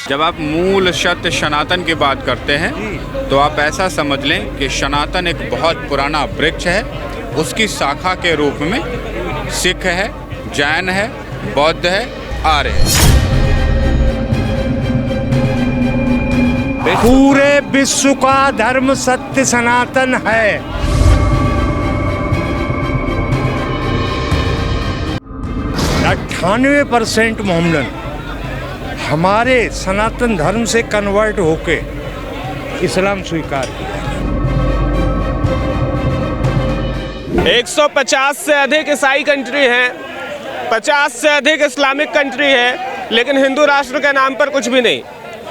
जब आप मूल सत्य सनातन की बात करते हैं तो आप ऐसा समझ लें कि सनातन एक बहुत पुराना वृक्ष है। उसकी शाखा के रूप में सिख है, जैन है, बौद्ध है, आर्य है। पूरे विश्व का धर्म सत्य सनातन है। 98% मोहम्मदन हमारे सनातन धर्म से कन्वर्ट होके इस्लाम स्वीकार किया। 150 से अधिक ईसाई कंट्री हैं, 50 से अधिक इस्लामिक कंट्री है, लेकिन हिंदू राष्ट्र के नाम पर कुछ भी नहीं।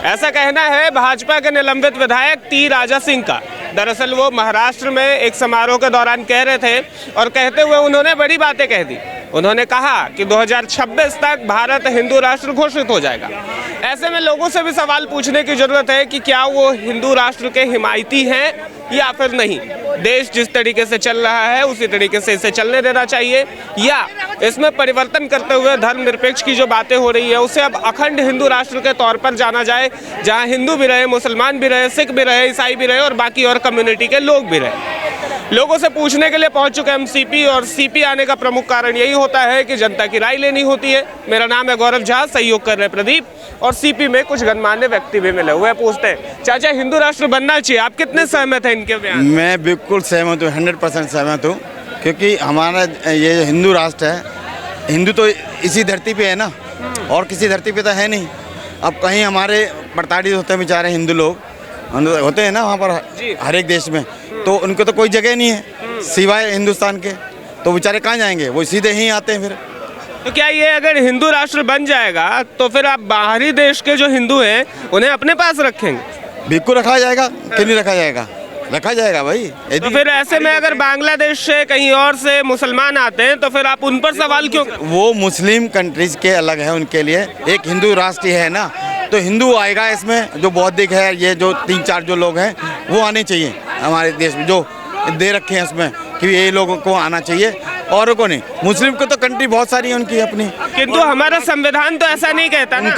ऐसा कहना है भाजपा के निलंबित विधायक टी राजा सिंह का। दरअसल वो महाराष्ट्र में एक समारोह के दौरान कह रहे थे और कहते हुए उन्होंने बड़ी बातें कह दी। उन्होंने कहा कि 2026 तक भारत हिंदू राष्ट्र घोषित हो जाएगा। ऐसे में लोगों से भी सवाल पूछने की जरूरत है कि क्या वो हिंदू राष्ट्र के हिमायती हैं या फिर नहीं। देश जिस तरीके से चल रहा है उसी तरीके से इसे चलने देना चाहिए, या इसमें परिवर्तन करते हुए धर्मनिरपेक्ष की जो बातें हो रही है उसे अब अखंड हिंदू राष्ट्र के तौर पर जाना जाए, जहां हिंदू भी रहे, मुसलमान भी रहे, सिख भी रहे, ईसाई भी रहे और बाकी और कम्युनिटी के लोग भी रहे। लोगों से पूछने के लिए पहुंच चुके हम सीपी, और सीपी आने का प्रमुख कारण यही होता है कि जनता की राय लेनी होती है। मेरा नाम है गौरव झा, सहयोग कर रहे प्रदीप, और सीपी में कुछ गणमान्य व्यक्ति भी मिले हुए। पूछते हैं, चाचा हिंदू राष्ट्र बनना चाहिए, आप कितने सहमत हैं इनके बयान? मैं बिल्कुल सहमत हूँ, 100% सहमत हूँ, क्योंकि हमारा ये हिंदू राष्ट्र है। हिंदू तो इसी धरती पे है ना, और किसी धरती पे तो है नहीं। अब कहीं हमारे प्रताड़ित होते हैं बेचारे हिंदू लोग होते हैं ना वहाँ पर, हर एक देश में, तो उनको तो कोई जगह नहीं है सिवाय हिंदुस्तान के, तो बेचारे कहाँ जाएंगे, वो सीधे ही आते हैं फिर। तो क्या ये अगर हिंदू राष्ट्र बन जाएगा तो फिर आप बाहरी देश के जो हिंदू हैं उन्हें अपने पास रखेंगे? बिल्कुल रखा जाएगा, क्यों नहीं रखा जाएगा, रखा जाएगा भाई। तो फिर ऐसे में अगर बांग्लादेश से कहीं और से मुसलमान आते हैं तो फिर आप उन पर सवाल क्यों? वो मुस्लिम कंट्रीज के अलग है, उनके लिए एक हिंदू राष्ट्र है ना, तो हिंदू आएगा इसमें। जो बौद्धिक है, ये जो 3-4 जो लोग हैं वो आने चाहिए हमारे देश में, जो दे रखे हैं उसमें कि ये लोगों को आना चाहिए, औरों को नहीं। मुस्लिम को तो कंट्री बहुत सारी है उनकी अपनी, किंतु हमारा संविधान तो ऐसा नहीं कहता ना।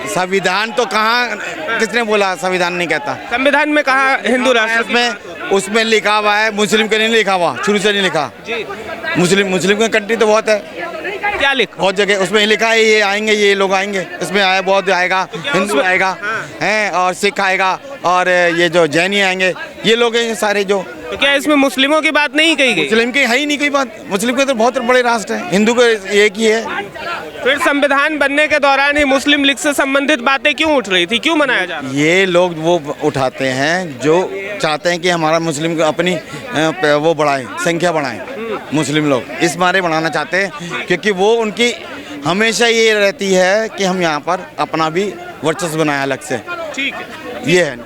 संविधान तो कहाँ, किसने बोला संविधान नहीं कहता? संविधान में कहा हिंदू राष्ट्र? उसमें लिखा हुआ है, मुस्लिम के नहीं लिखा हुआ, शुरू से नहीं लिखा। मुस्लिम की कंट्री तो बहुत है, क्या लिखा? बहुत जगह उसमें लिखा है ये आएंगे, ये लोग आएंगे। इसमें आया बौद्ध आएगा, हिंदू आएगा, हैं, और सिख आएगा, और ये जो जैनी आएंगे, ये लोग हैं सारे जो। तो क्या इसमें मुस्लिमों की बात नहीं कही गई? मुस्लिम की है ही नहीं कोई बात। मुस्लिम के तो बहुत बड़े राष्ट्र हैं, हिंदू को एक ही है। फिर संविधान बनने के दौरान ही मुस्लिम लीग से संबंधित बातें क्यों उठ रही थी, क्यों मनाया जा रहा? ये लोग वो उठाते हैं जो चाहते हैं कि हमारा मुस्लिम को अपनी वो बढ़ाएं, संख्या बढ़ाएं। मुस्लिम लोग इस मारे बढ़ाना चाहते हैं, क्योंकि वो उनकी हमेशा ये रहती है कि हम यहाँ पर अपना भी वर्चस्व बनाए अलग से। ठीक है, ये है।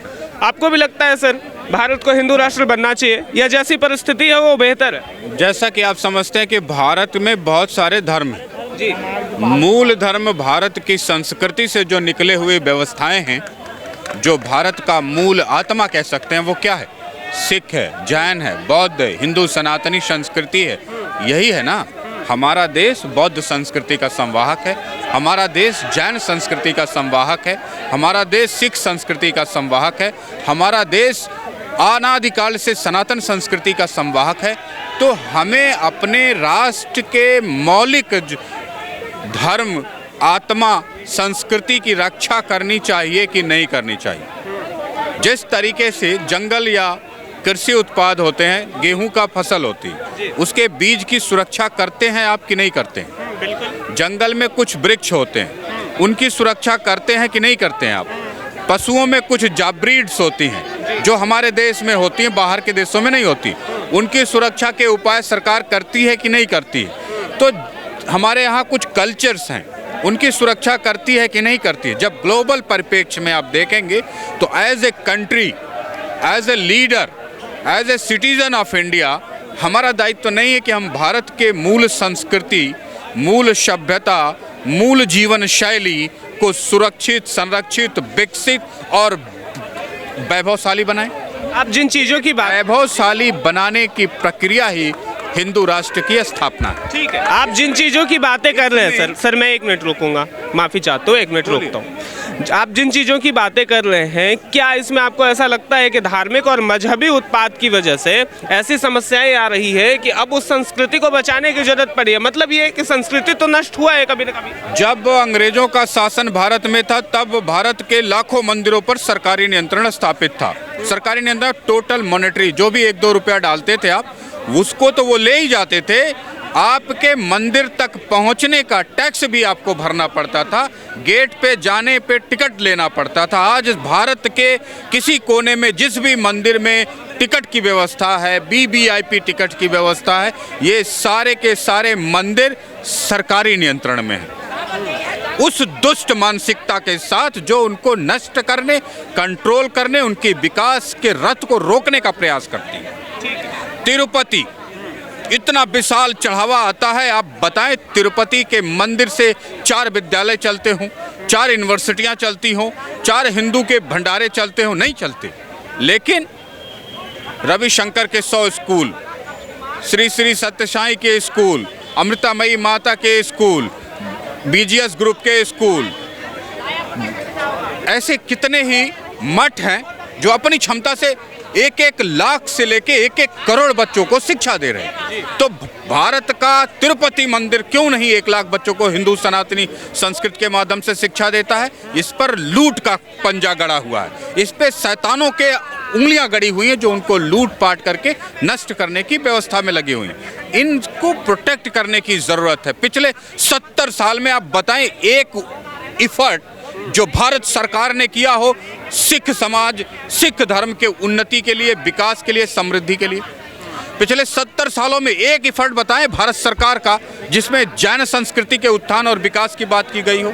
आपको भी लगता है सर भारत को हिंदू राष्ट्र बनना चाहिए, या जैसी परिस्थिति है वो बेहतर है? जैसा कि आप समझते हैं कि भारत में बहुत सारे धर्म हैं जी। मूल धर्म भारत की संस्कृति से जो निकले हुए व्यवस्थाएं हैं, जो भारत का मूल आत्मा कह सकते हैं, वो क्या है? सिख है, जैन है, बौद्ध है, हिंदू सनातनी संस्कृति है। यही है ना। हमारा देश बौद्ध संस्कृति का संवाहक है, हमारा देश जैन संस्कृति का संवाहक है, हमारा देश सिख संस्कृति का संवाहक है, हमारा देश अनादिकाल से सनातन संस्कृति का संवाहक है। तो हमें अपने राष्ट्र के मौलिक धर्म, आत्मा, संस्कृति की रक्षा करनी चाहिए कि नहीं करनी चाहिए? जिस तरीके से जंगल या कृषि उत्पाद होते हैं, गेहूं का फसल होती है, उसके बीज की सुरक्षा करते हैं आप कि नहीं करते हैं? बिल्कुल। जंगल में कुछ वृक्ष होते हैं, उनकी सुरक्षा करते हैं कि नहीं करते हैं आप? पशुओं में कुछ ब्रीड्स होती हैं जो हमारे देश में होती हैं, बाहर के देशों में नहीं होती। उनकी सुरक्षा के उपाय सरकार करती है कि नहीं करती है? तो हमारे यहाँ कुछ कल्चर्स हैं, उनकी सुरक्षा करती है कि नहीं करती है? जब ग्लोबल परिप्रेक्ष्य में आप देखेंगे तो as a country, as a leader, as a citizen of India, हमारा दायित्व नहीं है कि हम भारत के मूल संस्कृति, मूल सभ्यता, मूल जीवन शैली को सुरक्षित, संरक्षित, विकसित और वैभवशाली बनाएं? आप जिन चीज़ों की बात, वैभवशाली बनाने की प्रक्रिया ही हिंदू राष्ट्र की स्थापना है। ठीक है, आप जिन चीज़ों की बातें कर रहे हैं सर मैं 1 मिनट रोकूंगा, माफ़ी चाहता हूँ, 1 मिनट रोकता हूँ। आप जिन चीज़ों की बातें कर रहे हैं, क्या इसमें आपको ऐसा लगता है कि धार्मिक और मजहबी उत्पाद की वजह से ऐसी समस्याएं आ रही है कि अब उस संस्कृति को बचाने की जरूरत पड़ी है? मतलब ये कि संस्कृति तो नष्ट हुआ है कभी न कभी। जब अंग्रेजों का शासन भारत में था तब भारत के लाखों मंदिरों पर सरकारी नियंत्रण स्थापित था। सरकारी नियंत्रण टोटल मॉनेटरी, जो भी 1-2 रुपया डालते थे आप, उसको तो वो ले ही जाते थे। आपके मंदिर तक पहुंचने का टैक्स भी आपको भरना पड़ता था, गेट पे जाने पे टिकट लेना पड़ता था। आज भारत के किसी कोने में जिस भी मंदिर में टिकट की व्यवस्था है, वीवीआईपी टिकट की व्यवस्था है, ये सारे के सारे मंदिर सरकारी नियंत्रण में हैं। उस दुष्ट मानसिकता के साथ जो उनको नष्ट करने, कंट्रोल करने, उनके विकास के रथ को रोकने का प्रयास करती है। तिरुपति, इतना विशाल चढ़ावा आता है, आप बताएं तिरुपति के मंदिर से 4 विद्यालय चलते हों, 4 यूनिवर्सिटियां चलती हों, 4 हिंदू के भंडारे चलते हों? नहीं चलते। लेकिन रविशंकर के 100 स्कूल, श्री श्री सत्यसाई के स्कूल, अमृतामयी माता के स्कूल, बीजीएस ग्रुप के स्कूल, ऐसे कितने ही मठ हैं जो अपनी क्षमता से 1-1 लाख से लेके 1-1 करोड़ बच्चों को शिक्षा दे रहे हैं। तो भारत का तिरुपति मंदिर क्यों नहीं 1 लाख बच्चों को हिंदू सनातनी संस्कृत के माध्यम से शिक्षा देता है? इस पर लूट का पंजा गड़ा हुआ है, इस पे शैतानों के उंगलियां गड़ी हुई हैं जो उनको लूट पाट करके नष्ट करने की व्यवस्था में लगी हुई हैं। इनको प्रोटेक्ट करने की ज़रूरत है। पिछले 70 साल में आप बताएं एक इफर्ट जो भारत सरकार ने किया हो सिख समाज, सिख धर्म के उन्नति के लिए, विकास के लिए, समृद्धि के लिए। पिछले 70 सालों में एक इफर्ट बताएं भारत सरकार का जिसमें जैन संस्कृति के उत्थान और विकास की बात की गई हो।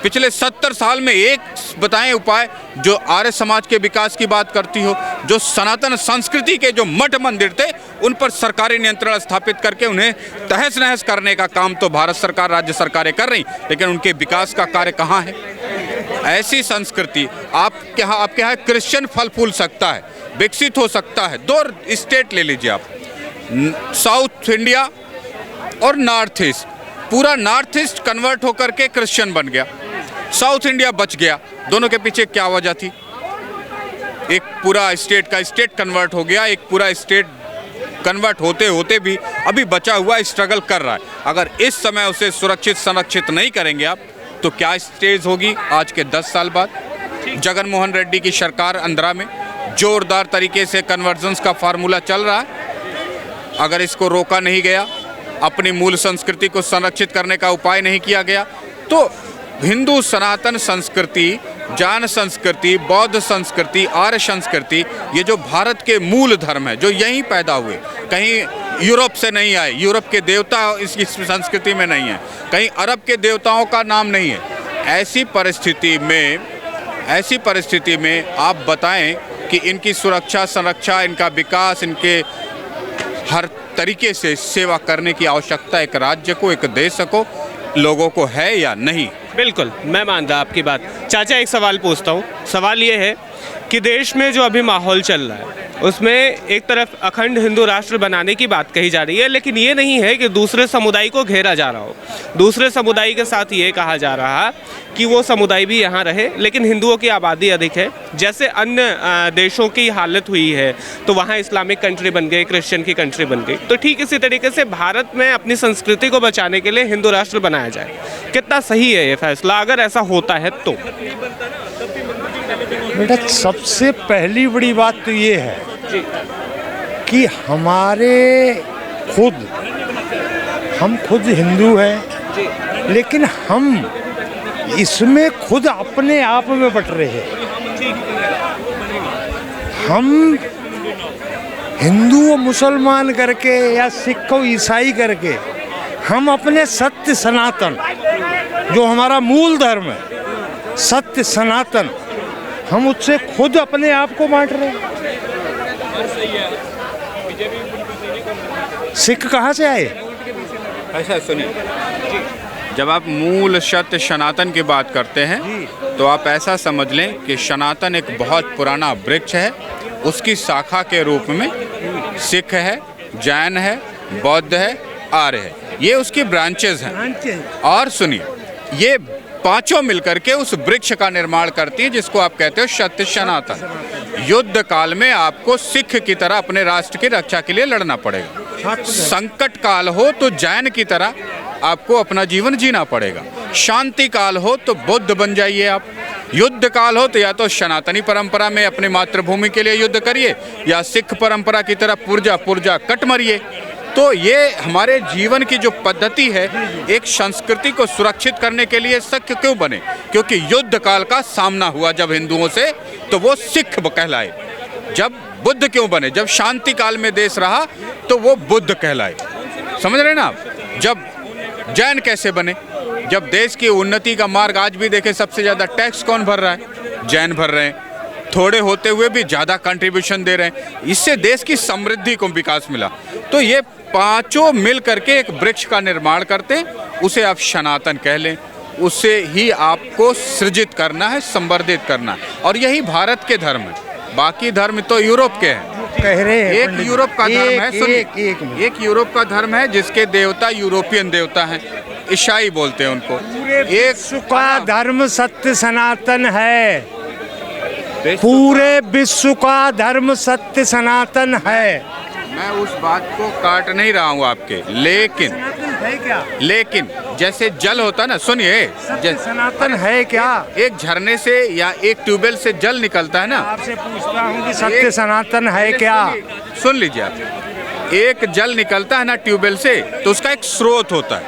पिछले 70 साल में एक बताएं उपाय जो आर्य समाज के विकास की बात करती हो, जो सनातन संस्कृति के जो मठ मंदिर थे उन पर सरकारी नियंत्रण स्थापित करके उन्हें तहस नहस करने का काम तो भारत सरकार, राज्य सरकारें कर रही, लेकिन उनके विकास का कार्य कहाँ है? ऐसी संस्कृति आपके यहाँ क्रिश्चियन फल फूल सकता है, विकसित हो सकता है। 2 स्टेट ले लीजिए आप, साउथ इंडिया और नॉर्थ ईस्ट। पूरा नॉर्थ ईस्ट कन्वर्ट होकर के क्रिश्चियन बन गया, साउथ इंडिया बच गया। दोनों के पीछे क्या वजह थी? एक पूरा स्टेट का स्टेट कन्वर्ट हो गया, एक पूरा स्टेट कन्वर्ट होते होते भी अभी बचा हुआ स्ट्रगल कर रहा है। अगर इस समय उसे सुरक्षित संरक्षित नहीं करेंगे आप तो क्या स्टेज होगी आज के 10 साल बाद? जगन मोहन रेड्डी की सरकार आंध्रा में जोरदार तरीके से कन्वर्जन्स का फार्मूला चल रहा है। अगर इसको रोका नहीं गया, अपनी मूल संस्कृति को संरक्षित करने का उपाय नहीं किया गया, तो हिंदू सनातन संस्कृति, जैन संस्कृति, बौद्ध संस्कृति, आर्य संस्कृति, ये जो भारत के मूल धर्म है, जो यहीं पैदा हुए, कहीं यूरोप से नहीं आए, यूरोप के देवता इस संस्कृति में नहीं है, कहीं अरब के देवताओं का नाम नहीं है। ऐसी परिस्थिति में आप बताएं कि इनकी सुरक्षा, संरक्षा, इनका विकास, इनके हर तरीके से सेवा करने की आवश्यकता एक राज्य को, एक देश को, लोगों को है या नहीं? बिल्कुल, मैं मानता आपकी बात। चाचा एक सवाल पूछता हूँ। सवाल ये है कि देश में जो अभी माहौल चल रहा है उसमें एक तरफ अखंड हिंदू राष्ट्र बनाने की बात कही जा रही है, लेकिन ये नहीं है कि दूसरे समुदाय को घेरा जा रहा हो। दूसरे समुदाय के साथ ये कहा जा रहा कि वो समुदाय भी यहाँ रहे, लेकिन हिंदुओं की आबादी अधिक है। जैसे अन्य देशों की हालत हुई है तो वहाँ इस्लामिक कंट्री बन गई, क्रिश्चियन की कंट्री बन गई, तो ठीक इसी तरीके से भारत में अपनी संस्कृति को बचाने के लिए हिंदू राष्ट्र बनाया जाए। कितना सही है ये फैसला अगर ऐसा होता है तो? बेटा, सबसे पहली बड़ी बात तो ये है कि हम खुद हिंदू हैं, लेकिन हम इसमें खुद अपने आप में बट रहे हैं। हम हिंदू और मुसलमान करके या सिख और ईसाई करके हम अपने सत्य सनातन, जो हमारा मूल धर्म है, सत्य सनातन, हम उससे खुद अपने आप को बांट रहे हैं। सिख कहाँ से आए? ऐसा सुनिए, जब आप मूल सत्य सनातन की बात करते हैं तो आप ऐसा समझ लें कि सनातन एक बहुत पुराना वृक्ष है, उसकी शाखा के रूप में सिख है, जैन है, बौद्ध है, आर्य है, ये उसकी ब्रांचेज हैं। और सुनिए, ये पांचों मिलकर के उस वृक्ष का निर्माण करती हैं जिसको आप कहते हो सत्य सनातन। युद्ध काल में आपको सिख की तरह अपने राष्ट्र की रक्षा के लिए लड़ना पड़ेगा। संकट काल हो तो जैन की तरह आपको अपना जीवन जीना पड़ेगा। शांति काल हो तो बुद्ध बन जाइए आप। युद्ध काल हो तो या तो सनातनी परंपरा में अपनी मातृभूमि के लिए युद्ध करिए या सिख परंपरा की तरह पुर्जा पुर्जा कट मरिए। तो ये हमारे जीवन की जो पद्धति है, एक संस्कृति को सुरक्षित करने के लिए सिख क्यों बने? क्योंकि युद्ध काल का सामना हुआ जब हिंदुओं से, तो वो सिख कहलाए। जब बुद्ध क्यों बने? जब शांति काल में देश रहा तो वो बुद्ध कहलाए। समझ रहे ना आप? जब जैन कैसे बने? जब देश की उन्नति का मार्ग आज भी देखें, सबसे ज़्यादा टैक्स कौन भर रहा है? जैन भर रहे हैं। थोड़े होते हुए भी ज़्यादा कंट्रीब्यूशन दे रहे हैं। इससे देश की समृद्धि को विकास मिला। तो ये पांचों मिल करके एक वृक्ष का निर्माण करते हैं, उसे आप सनातन कह लें। उससे ही आपको सृजित करना है, संवर्धित करना है। और यही भारत के धर्म है। बाकी धर्म तो यूरोप के हैं। कह रहे हैं एक यूरोप का धर्म है, सुनिए, एक यूरोप का धर्म है जिसके देवता यूरोपियन देवता हैं, ईसाई बोलते हैं उनको। विश्व का धर्म सत्य सनातन है। पूरे विश्व का धर्म सत्य सनातन है। मैं उस बात को काट नहीं रहा हूँ आपके, लेकिन जैसे जल होता ना, सुनिए, सनातन है क्या? एक झरने से या एक ट्यूबवेल से जल निकलता है ना। आपसे पूछता हूँ कि सत्य सनातन है क्या? सुन लीजिए आप, एक जल निकलता है ना ट्यूबवेल से, तो उसका एक स्रोत होता है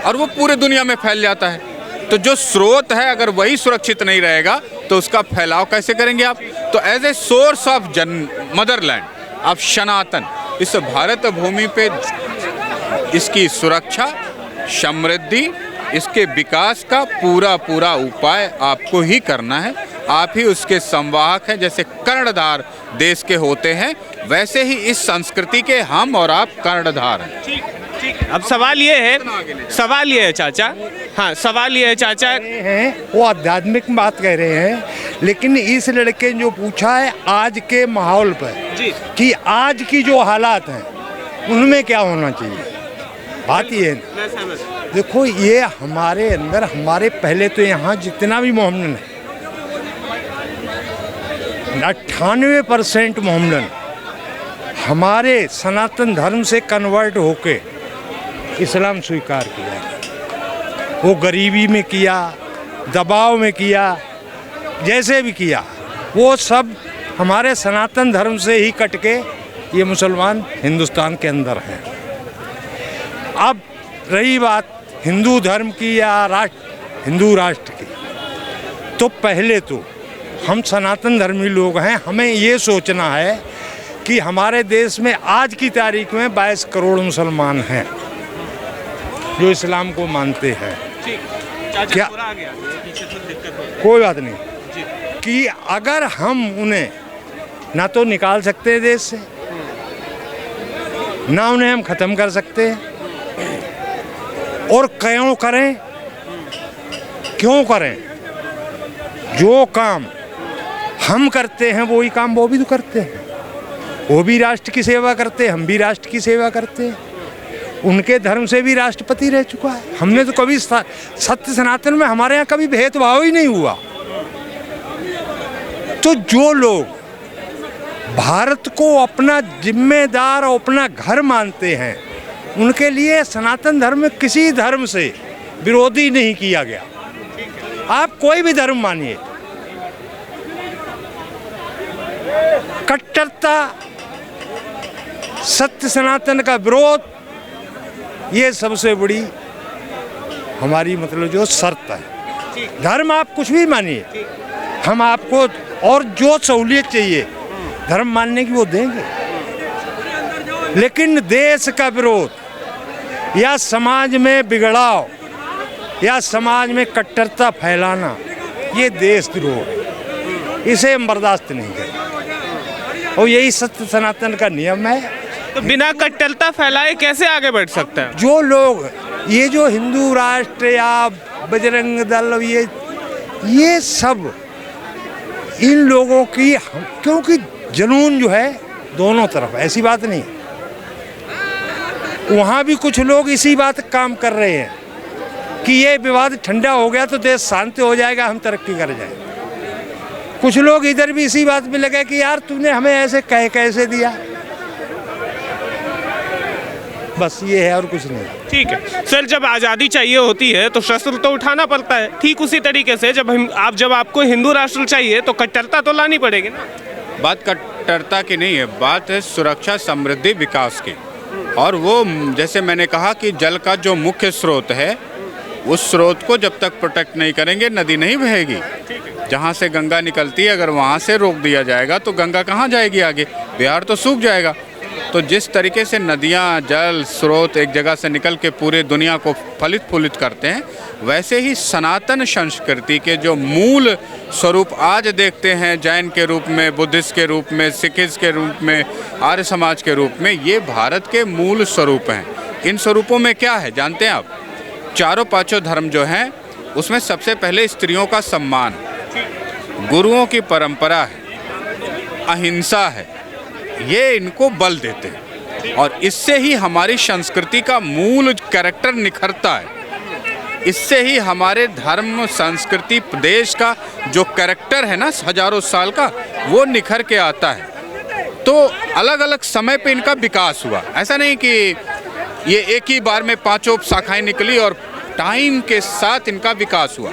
और वो पूरे दुनिया में फैल जाता है। तो जो स्रोत है अगर वही सुरक्षित नहीं रहेगा तो उसका फैलाव कैसे करेंगे आप? तो as a source of motherland of Sanatan, इस भारत भूमि पे इसकी सुरक्षा, समृद्धि, इसके विकास का पूरा उपाय आपको ही करना है। आप ही उसके संवाहक हैं। जैसे कर्णधार देश के होते हैं, वैसे ही इस संस्कृति के हम और आप कर्णधार हैं। ठीक। अब सवाल ये है चाचा, हाँ सवाल ये है चाचा, हैं वो आध्यात्मिक बात कह रहे हैं, लेकिन इस लड़के ने जो पूछा है आज के माहौल पर कि आज की जो हालात हैं उनमें क्या होना चाहिए, बात ये है। देखो, ये हमारे अंदर, हमारे पहले तो यहाँ जितना भी मोहम्मदन है, 98% मोहम्मदन हमारे सनातन धर्म से कन्वर्ट होके इस्लाम स्वीकार किया। वो गरीबी में किया, दबाव में किया, जैसे भी किया, वो सब हमारे सनातन धर्म से ही कट के ये मुसलमान हिंदुस्तान के अंदर हैं। अब रही बात हिंदू धर्म की या हिंदू राष्ट्र की, तो पहले तो हम सनातन धर्मी लोग हैं। हमें ये सोचना है कि हमारे देश में आज की तारीख में 22 करोड़ मुसलमान हैं जो इस्लाम को मानते हैं। क्या कोई बात नहीं कि अगर हम उन्हें ना तो निकाल सकते हैं देश से, ना उन्हें हम ख़त्म कर सकते हैं, और क्यों करें? जो काम हम करते हैं वही काम वो भी तो करते हैं। वो भी राष्ट्र की सेवा करते हैं, हम भी राष्ट्र की सेवा करते हैं। उनके धर्म से भी राष्ट्रपति रह चुका है। हमने तो कभी सत्य सनातन में हमारे यहाँ कभी भेदभाव ही नहीं हुआ। तो जो लोग भारत को अपना जिम्मेदार और अपना घर मानते हैं, उनके लिए सनातन धर्म में किसी धर्म से विरोधी नहीं किया गया। आप कोई भी धर्म मानिए, कट्टरता, सत्य सनातन का विरोध, ये सबसे बड़ी हमारी मतलब जो शर्त है। धर्म आप कुछ भी मानिए, हम आपको और जो सहूलियत चाहिए धर्म मानने की वो देंगे, लेकिन देश का विरोध या समाज में बिगड़ाव या समाज में कट्टरता फैलाना, ये देशद्रोह है। इसे हम बर्दाश्त नहीं करें और यही सत्य सनातन का नियम है। तो बिना कट्टरता फैलाए कैसे आगे बढ़ सकते हैं? जो लोग ये जो हिंदू राष्ट्र या बजरंग दल, ये सब इन लोगों की, क्योंकि जुनून जो है दोनों तरफ, ऐसी बात नहीं, वहाँ भी कुछ लोग इसी बात काम कर रहे हैं कि ये विवाद ठंडा हो गया तो देश शांति हो जाएगा, हम तरक्की कर जाएंगे। कुछ लोग इधर भी इसी बात में लगे कि यार तूने हमें ऐसे कह कैसे दिया, बस ये है और कुछ नहीं। ठीक है सर, जब आज़ादी चाहिए होती है तो शस्त्र तो उठाना पड़ता है, ठीक उसी तरीके से जब आपको हिंदू राष्ट्र चाहिए तो कट्टरता तो लानी पड़ेगी ना। बात कट्टरता की नहीं है, बात है सुरक्षा, समृद्धि, विकास की। और वो जैसे मैंने कहा कि जल का जो मुख्य स्रोत है, उस स्रोत को जब तक प्रोटेक्ट नहीं करेंगे नदी नहीं बहेगी। जहाँ से गंगा निकलती है अगर वहाँ से रोक दिया जाएगा तो गंगा कहाँ जाएगी आगे, बिहार तो सूख जाएगा। तो जिस तरीके से नदियाँ, जल स्रोत एक जगह से निकल के पूरे दुनिया को फलित फूलित करते हैं, वैसे ही सनातन संस्कृति के जो मूल स्वरूप आज देखते हैं, जैन के रूप में, बुद्धिस्ट के रूप में, सिखिस्ट के रूप में, आर्य समाज के रूप में, ये भारत के मूल स्वरूप हैं। इन स्वरूपों में क्या है जानते हैं आप? चारों पांचों धर्म जो हैं उसमें सबसे पहले स्त्रियों का सम्मान, गुरुओं की परंपरा है, अहिंसा है, ये इनको बल देते हैं। और इससे ही हमारी संस्कृति का मूल कैरेक्टर निखरता है, इससे ही हमारे धर्म, संस्कृति, देश का जो कैरेक्टर है ना हजारों साल का, वो निखर के आता है। तो अलग अलग समय पे इनका विकास हुआ, ऐसा नहीं कि ये एक ही बार में पांचों शाखाएं निकली, और टाइम के साथ इनका विकास हुआ।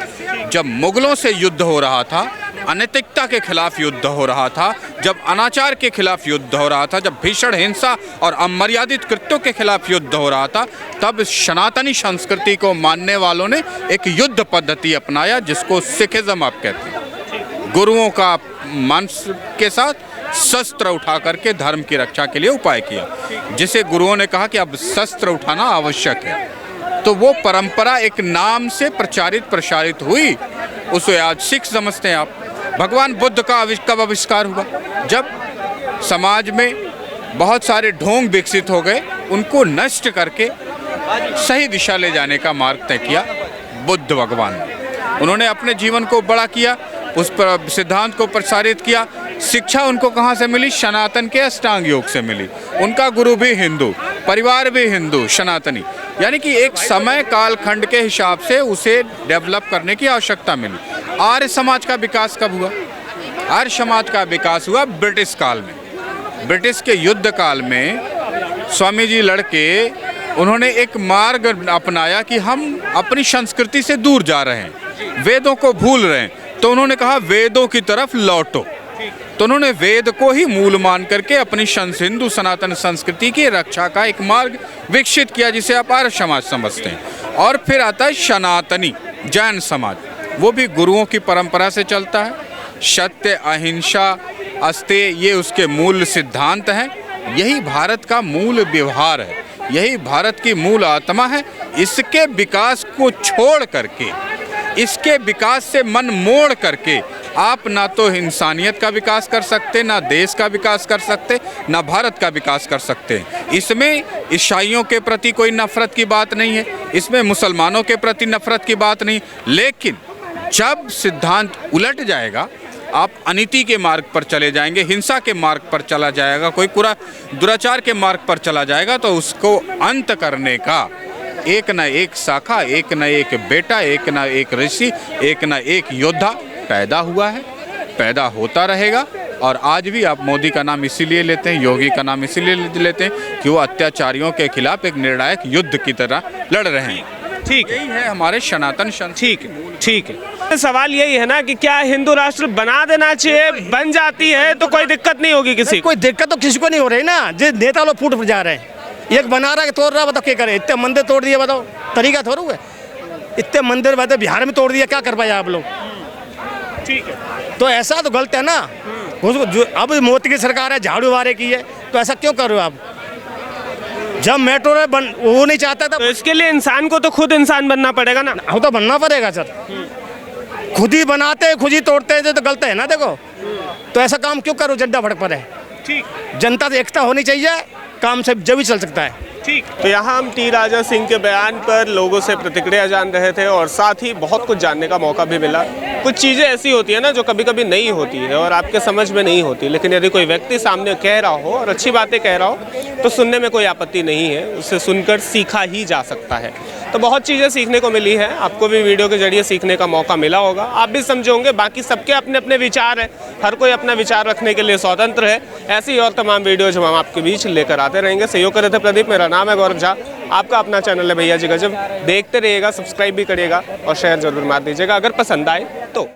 जब मुगलों से युद्ध हो रहा था, अनैतिकता के खिलाफ युद्ध हो रहा था, जब अनाचार के खिलाफ युद्ध हो रहा था, जब भीषण हिंसा और अमर्यादित कृत्यों के खिलाफ युद्ध हो रहा था, तब सनातनी संस्कृति को मानने वालों ने एक युद्ध पद्धति अपनाया जिसको सिखिज्म आप कहते हैं। गुरुओं का मंत्र के साथ शस्त्र उठा करके धर्म की रक्षा के लिए उपाय किया, जिसे गुरुओं ने कहा कि अब शस्त्र उठाना आवश्यक है। तो वो परंपरा एक नाम से प्रचारित प्रसारित हुई, उसे आज सिख समझते हैं आप। भगवान बुद्ध का कब आविष्कार हुआ? जब समाज में बहुत सारे ढोंग विकसित हो गए, उनको नष्ट करके सही दिशा ले जाने का मार्ग तय किया बुद्ध भगवान ने। उन्होंने अपने जीवन को बड़ा किया, उस पर सिद्धांत को प्रसारित किया। शिक्षा उनको कहाँ से मिली? सनातन के अष्टांग योग से मिली। उनका गुरु भी हिंदू, परिवार भी हिंदू, सनातनी, यानी कि एक समय काल खंड के हिसाब से उसे डेवलप करने की आवश्यकता मिली। आर्य समाज का विकास कब हुआ? आर्य समाज का विकास हुआ ब्रिटिश काल में। ब्रिटिश के युद्ध काल में स्वामी जी लड़के उन्होंने एक मार्ग अपनाया कि हम अपनी संस्कृति से दूर जा रहे हैं, वेदों को भूल रहे हैं, तो उन्होंने कहा वेदों की तरफ लौटो। तो उन्होंने वेद को ही मूल मान करके अपनी हिंदू सनातन संस्कृति की रक्षा का एक मार्ग विकसित किया, जिसे आप आर्य समाज समझते हैं। और फिर आता है सनातनी जैन समाज, वो भी गुरुओं की परंपरा से चलता है। सत्य, अहिंसा, अस्तेय, ये उसके मूल सिद्धांत हैं। यही भारत का मूल व्यवहार है, यही भारत की मूल आत्मा है। इसके विकास को छोड़ करके, इसके विकास से मन मोड़ करके आप ना तो इंसानियत का विकास कर सकते, ना देश का विकास कर सकते, ना भारत का विकास कर सकते। इसमें ईसाइयों के प्रति कोई नफरत की बात नहीं है, इसमें मुसलमानों के प्रति नफरत की बात नहीं, लेकिन जब सिद्धांत उलट जाएगा, आप अनीति के मार्ग पर चले जाएंगे, हिंसा के मार्ग पर चला जाएगा, कोई पूरा दुराचार के मार्ग पर चला जाएगा, तो उसको अंत करने का एक न एक शाखा, एक न एक बेटा, एक न एक ऋषि, एक न एक योद्धा पैदा हुआ है, पैदा होता रहेगा। और आज भी आप मोदी का नाम इसीलिए लेते हैं, योगी का नाम इसीलिए लेते हैं कि वो अत्याचारियों के खिलाफ एक निर्णायक युद्ध की तरह लड़ रहे हैं। ठीक यही है हमारे सनातन ठीक है। सवाल यही है ना कि क्या हिंदू राष्ट्र बना देना चाहिए? बन जाती है तो कोई दिक्कत नहीं होगी किसी? कोई दिक्कत तो किसी को नहीं हो रही ना, जो नेता लोग फूट जा रहे हैं। एक बना रहा है, तोड़ रहा है, बताओ क्या करे? इतने मंदिर तोड़ दिए, बताओ तरीका थोड़ा है? इतने मंदिर बताओ बिहार में तोड़ दिया, क्या कर पाए आप लोग? ठीक है, तो ऐसा तो गलत है ना। अब मोदी की सरकार है, झाड़ू वारे की है, तो ऐसा क्यों कर रहे हो आप? जब मेट्रो वो नहीं चाहता था, तो इसके लिए इंसान को तो खुद इंसान बनना पड़ेगा ना। हम तो बनना पड़ेगा सर, खुद ही बनाते हैं, खुद ही तोड़ते हैं, तो गलत है ना। देखो, तो ऐसा काम क्यों करो? जड्डा भड़क पड़े। ठीक, जनता से एकता होनी चाहिए, काम से जब भी चल सकता है। ठीक। तो यहाँ हम टी राजा सिंह के बयान पर लोगों से प्रतिक्रिया जान रहे थे और साथ ही बहुत कुछ जानने का मौका भी मिला। कुछ चीज़ें ऐसी होती है ना जो कभी कभी नहीं होती है और आपके समझ में नहीं होती, लेकिन यदि कोई व्यक्ति सामने कह रहा हो और अच्छी बातें कह रहा हो तो सुनने में कोई आपत्ति नहीं है, उससे सुनकर सीखा ही जा सकता है। तो बहुत चीज़ें सीखने को मिली है, आपको भी वीडियो के जरिए सीखने का मौका मिला होगा, आप भी समझे होंगे। बाकी सबके अपने अपने विचार हैं, हर कोई अपना विचार रखने के लिए स्वतंत्र है। ऐसी और तमाम वीडियोज हम आपके बीच लेकर आते रहेंगे। सहयोग कर रहे थे प्रदीप, मेरा नाम है गौरव झा, आपका अपना चैनल है भैया जी गजब। देखते रहिएगा, सब्सक्राइब भी करिएगा और शेयर जरूर मार दीजिएगा अगर पसंद आए तो।